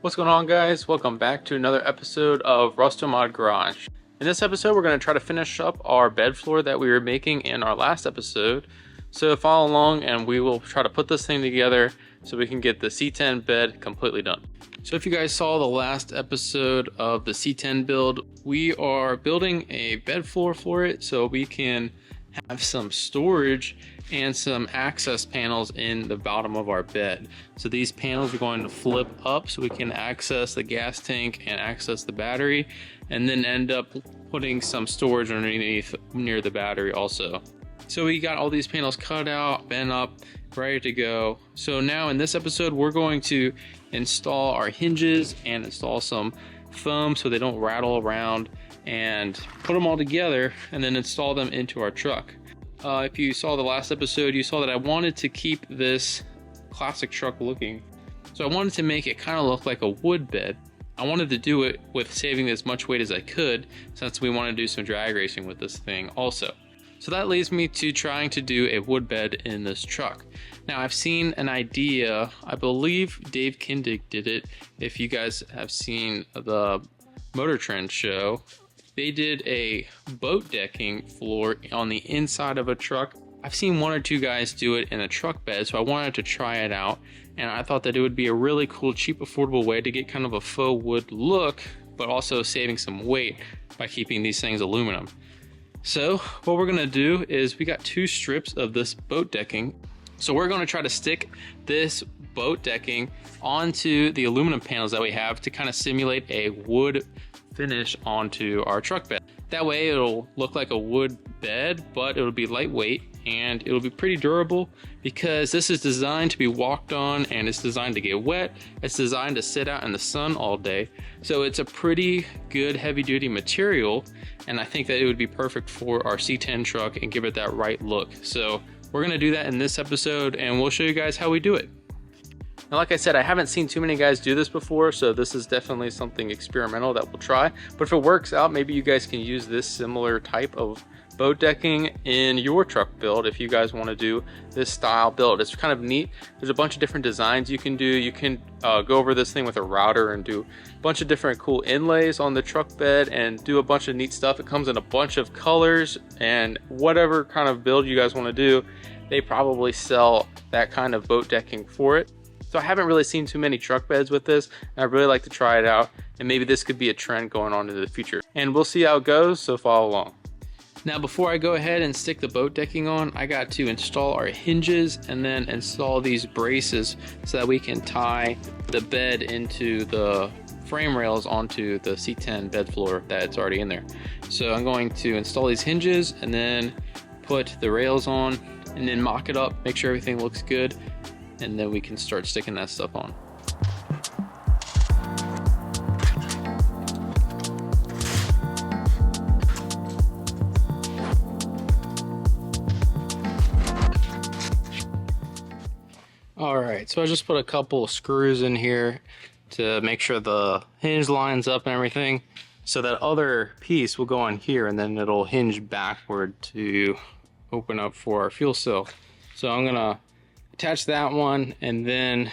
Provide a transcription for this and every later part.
What's going on, guys? Welcome back to another episode of Rustomod Garage. In this episode, we're going to try to finish up our bed floor that we were making in our last episode. So follow along and we will try to put this thing together so we can get the C10 bed completely done. So if you guys saw the last episode of the C10 build, we are building a bed floor for it so we can have some storage and some access panels in the bottom of our bed. So these panels are going to flip up so we can access the gas tank and access the battery, and then end up putting some storage underneath near the battery also. So we got all these panels cut out, bent up, ready to go. So now in this episode, we're going to install our hinges and install some foam so they don't rattle around, and put them all together and then install them into our truck. If you saw the last episode, you saw that I wanted to keep this classic truck looking. So I wanted to make it kind of look like a wood bed. I wanted to do it with saving as much weight as I could, since we want to do some drag racing with this thing also. So that leads me to trying to do a wood bed in this truck. Now I've seen an idea, I believe Dave Kindig did it. If you guys have seen the Motor Trend show, they did a boat decking floor on the inside of a truck. I've seen one or two guys do it in a truck bed, so I wanted to try it out. And I thought that it would be a really cool, cheap, affordable way to get kind of a faux wood look, but also saving some weight by keeping these things aluminum. So what we're gonna do is we got two strips of this boat decking. So we're gonna try to stick this boat decking onto the aluminum panels that we have to kind of simulate a wood finish onto our truck bed. That way it'll look like a wood bed, but it'll be lightweight and it'll be pretty durable, because this is designed to be walked on and it's designed to get wet. It's designed to sit out in the sun all day. So it's a pretty good heavy duty material, and I think that it would be perfect for our C10 truck and give it that right look. So we're gonna do that in this episode and we'll show you guys how we do it. Now, like I said, I haven't seen too many guys do this before, so this is definitely something experimental that we'll try. But if it works out, maybe you guys can use this similar type of boat decking in your truck build if you guys want to do this style build. It's kind of neat. There's a bunch of different designs you can do. You can go over this thing with a router and do a bunch of different cool inlays on the truck bed and do a bunch of neat stuff. It comes in a bunch of colors, and whatever kind of build you guys want to do, they probably sell that kind of boat decking for it. So I haven't really seen too many truck beds with this, and I'd really like to try it out, and maybe this could be a trend going on into the future. And we'll see how it goes, so follow along. Now before I go ahead and stick the boat decking on, I got to install our hinges and then install these braces so that we can tie the bed into the frame rails onto the C10 bed floor that's already in there. So I'm going to install these hinges and then put the rails on and then mock it up, make sure everything looks good, and then we can start sticking that stuff on. All right, so I just put a couple of screws in here to make sure the hinge lines up and everything. So that other piece will go on here and then it'll hinge backward to open up for our fuel cell. So I'm gonna attach that one and then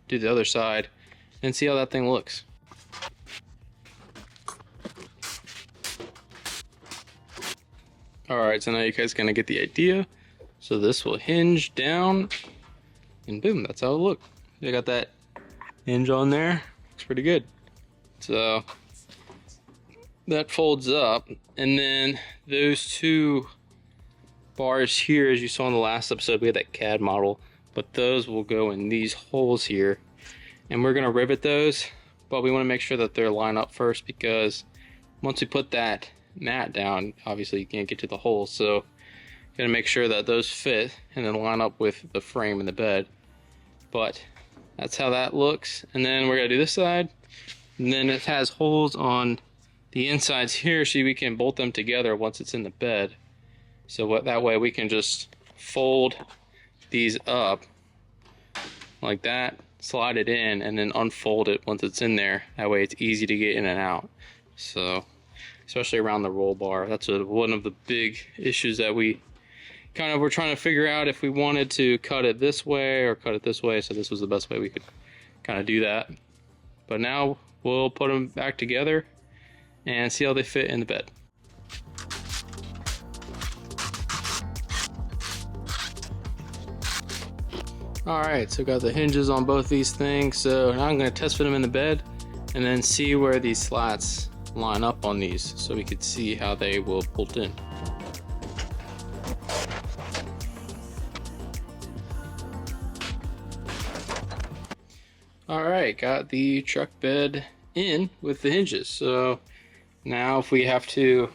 do the other side and see how that thing looks. All right, so now you guys gonna get the idea. So this will hinge down and boom, that's how it looks. I got that hinge on there, looks pretty good. So that folds up, and then those two bars here, as you saw in the last episode, we had that CAD model, but those will go in these holes here, and we're gonna rivet those, but we wanna make sure that they're lined up first, because once we put that mat down, obviously you can't get to the holes, so gotta make sure that those fit and then line up with the frame in the bed. But that's how that looks. And then we're gonna do this side, and then it has holes on the insides here so we can bolt them together once it's in the bed. So that way we can just fold these up like that, slide it in, and then unfold it once it's in there. That way it's easy to get in and out. So especially around the roll bar, that's one of the big issues that we kind of were trying to figure out, if we wanted to cut it this way or cut it this way. So this was the best way we could kind of do that. But now we'll put them back together and see how they fit in the bed. Alright, so got the hinges on both these things, so now I'm going to test fit them in the bed and then see where these slats line up on these so we could see how they will bolt in. Alright, got the truck bed in with the hinges, so now if we have to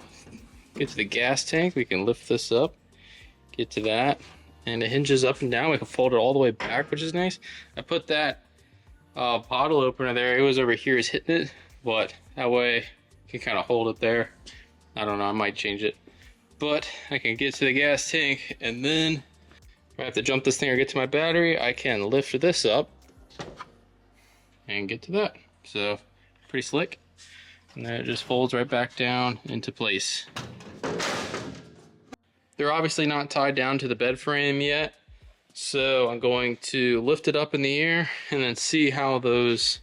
get to the gas tank, we can lift this up, get to that, and it hinges up and down. We can fold it all the way back, which is nice. I put that bottle opener there. It was over here is hitting it, but that way I can kind of hold it there. I don't know, I might change it. But I can get to the gas tank, and then if I have to jump this thing or get to my battery, I can lift this up and get to that. So pretty slick. And then it just folds right back down into place. They're obviously not tied down to the bed frame yet, so I'm going to lift it up in the air and then see how those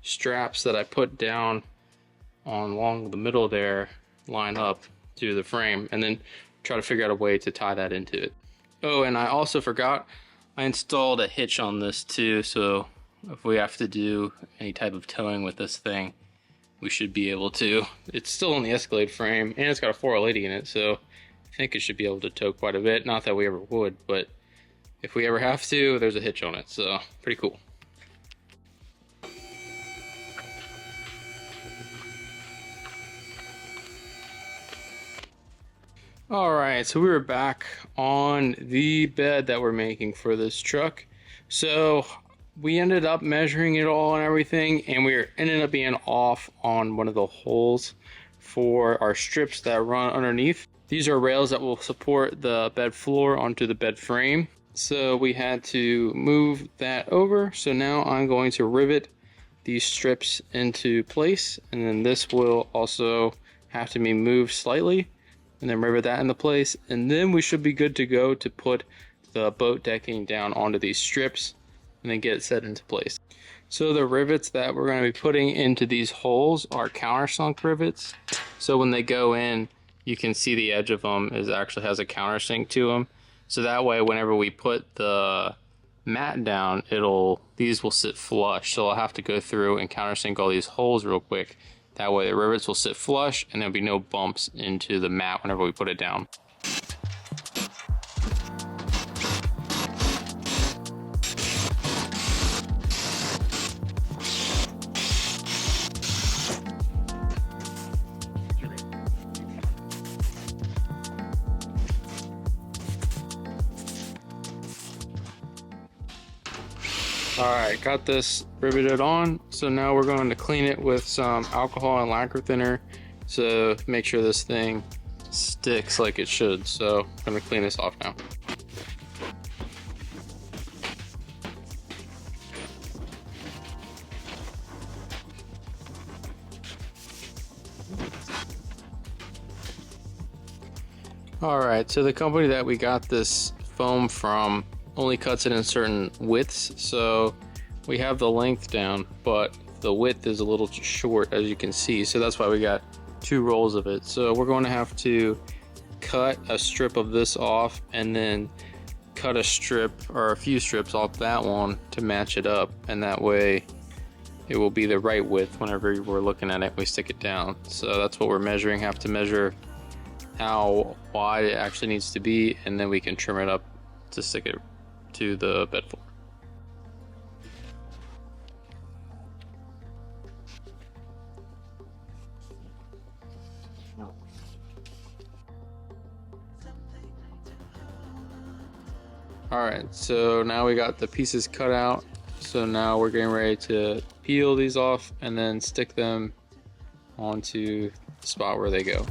straps that I put down on along the middle there line up to the frame, and then try to figure out a way to tie that into it. Oh, and I also forgot, I installed a hitch on this too, so if we have to do any type of towing with this thing, we should be able to. It's still on the Escalade frame, and it's got a 4L80 in it, so I think it should be able to tow quite a bit. Not that we ever would, but if we ever have to, there's a hitch on it, so pretty cool. Alright, so we were back on the bed that we're making for this truck. So we ended up measuring it all and everything, and we ended up being off on one of the holes for our strips that run underneath. These are rails that will support the bed floor onto the bed frame. So we had to move that over. So now I'm going to rivet these strips into place, and then this will also have to be moved slightly, and then rivet that into place, and then we should be good to go to put the boat decking down onto these strips and then get it set into place. So the rivets that we're going to be putting into these holes are countersunk rivets. So when they go in, you can see the edge of them actually has a countersink to them. So that way, whenever we put the mat down, these will sit flush. So I'll have to go through and countersink all these holes real quick. That way the rivets will sit flush and there'll be no bumps into the mat whenever we put it down. Alright, got this riveted on, so now we're going to clean it with some alcohol and lacquer thinner to make sure this thing sticks like it should. So I'm going to clean this off now. Alright, so the company that we got this foam from only cuts it in certain widths, so we have the length down, but the width is a little short, as you can see, so that's why we got 2 rolls of it. So we're going to have to cut a strip of this off and then cut a strip or a few strips off that one to match it up, and that way it will be the right width whenever we're looking at it we stick it down. So that's what we're measuring. Have to measure how wide it actually needs to be, and then we can trim it up to stick it to the bed floor. Alright, so now we got the pieces cut out, so now we're getting ready to peel these off and then stick them onto the spot where they go.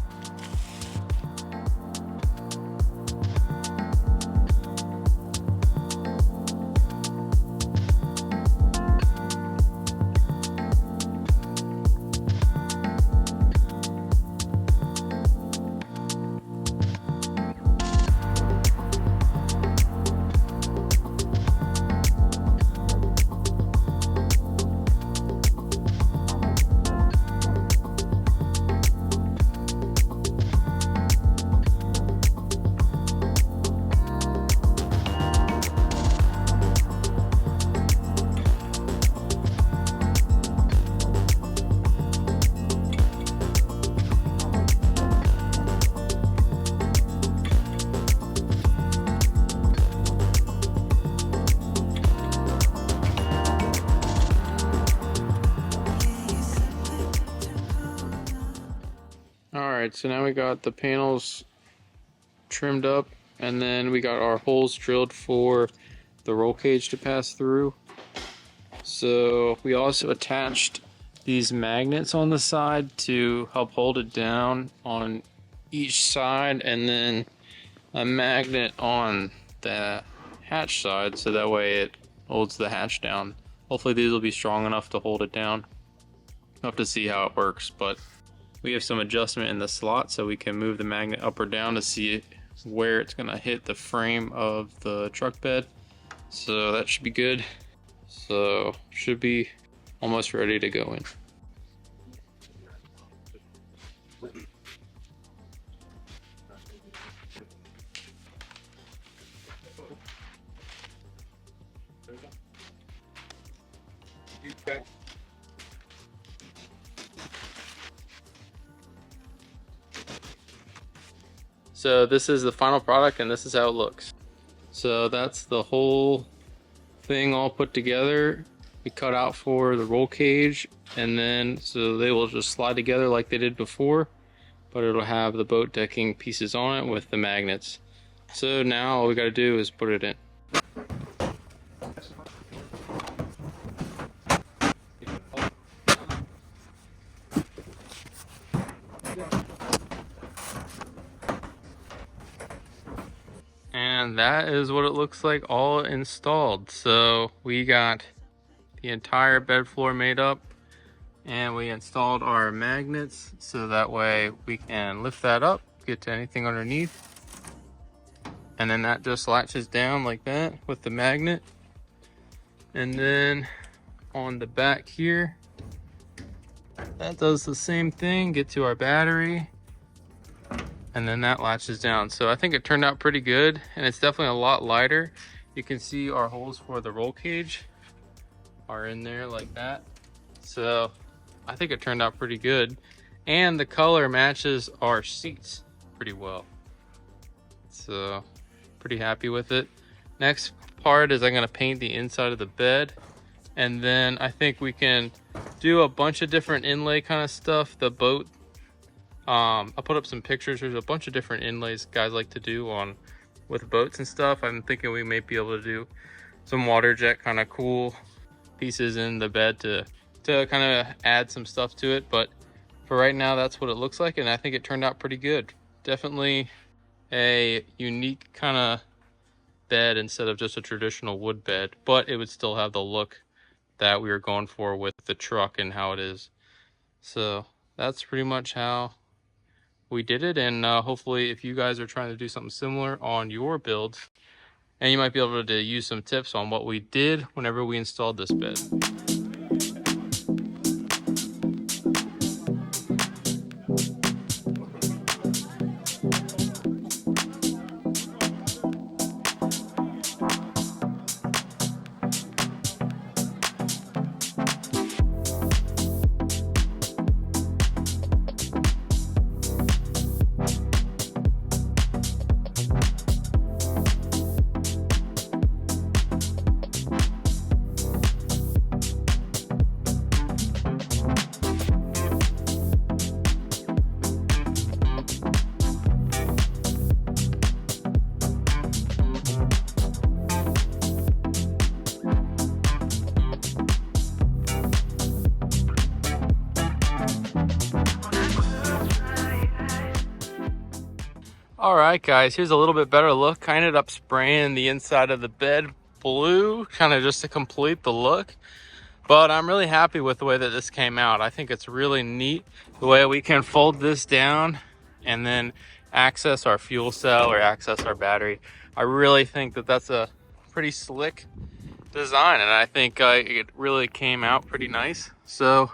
Alright, so now we got the panels trimmed up, and then we got our holes drilled for the roll cage to pass through. So we also attached these magnets on the side to help hold it down on each side, and then a magnet on the hatch side so that way it holds the hatch down. Hopefully these will be strong enough to hold it down. We'll have to see how it works, but we have some adjustment in the slot so we can move the magnet up or down to see where it's gonna hit the frame of the truck bed. So that should be good. So should be almost ready to go in. So this is the final product, and this is how it looks. So that's the whole thing all put together. We cut out for the roll cage, and then so they will just slide together like they did before, but it'll have the boat decking pieces on it with the magnets. So now all we got to do is put it in. And that is what it looks like all installed. So we got the entire bed floor made up, and we installed our magnets so that way we can lift that up, get to anything underneath, and then that just latches down like that with the magnet. And then on the back here, that does the same thing, get to our battery, and then that latches down. So I think it turned out pretty good, and it's definitely a lot lighter. You can see our holes for the roll cage are in there like that. So I think it turned out pretty good, and the color matches our seats pretty well. So pretty happy with it. Next part is I'm gonna paint the inside of the bed, and then I think we can do a bunch of different inlay kind of stuff. The boat, I'll put up some pictures. There's a bunch of different inlays guys like to do on with boats and stuff. I'm thinking we may be able to do some water jet kind of cool pieces in the bed to kind of add some stuff to it. But for right now, that's what it looks like, and I think it turned out pretty good. Definitely a unique kind of bed instead of just a traditional wood bed, but it would still have the look that we were going for with the truck and how it is. So that's pretty much how we did it, and hopefully if you guys are trying to do something similar on your builds, and you might be able to use some tips on what we did whenever we installed this bed. Alright guys, here's a little bit better look. I ended up spraying the inside of the bed blue, kind of just to complete the look. But I'm really happy with the way that this came out. I think it's really neat the way we can fold this down and then access our fuel cell or access our battery. I really think that that's a pretty slick design, and I think it really came out pretty nice. So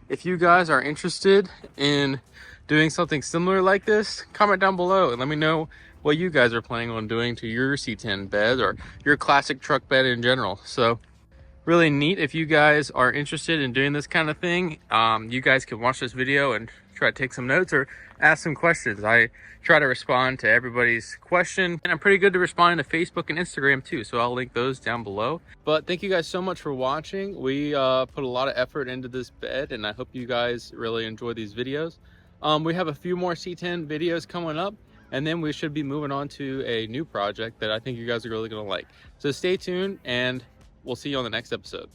if you guys are interested in doing something similar like this, comment down below and let me know what you guys are planning on doing to your C10 bed or your classic truck bed in general. So really neat. If you guys are interested in doing this kind of thing, you guys can watch this video and try to take some notes or ask some questions. I try to respond to everybody's question, and I'm pretty good to respond to Facebook and Instagram too, so I'll link those down below. But thank you guys so much for watching. We put a lot of effort into this bed, and I hope you guys really enjoy these videos. We have a few more C10 videos coming up, and then we should be moving on to a new project that I think you guys are really gonna like. So stay tuned, and we'll see you on the next episode.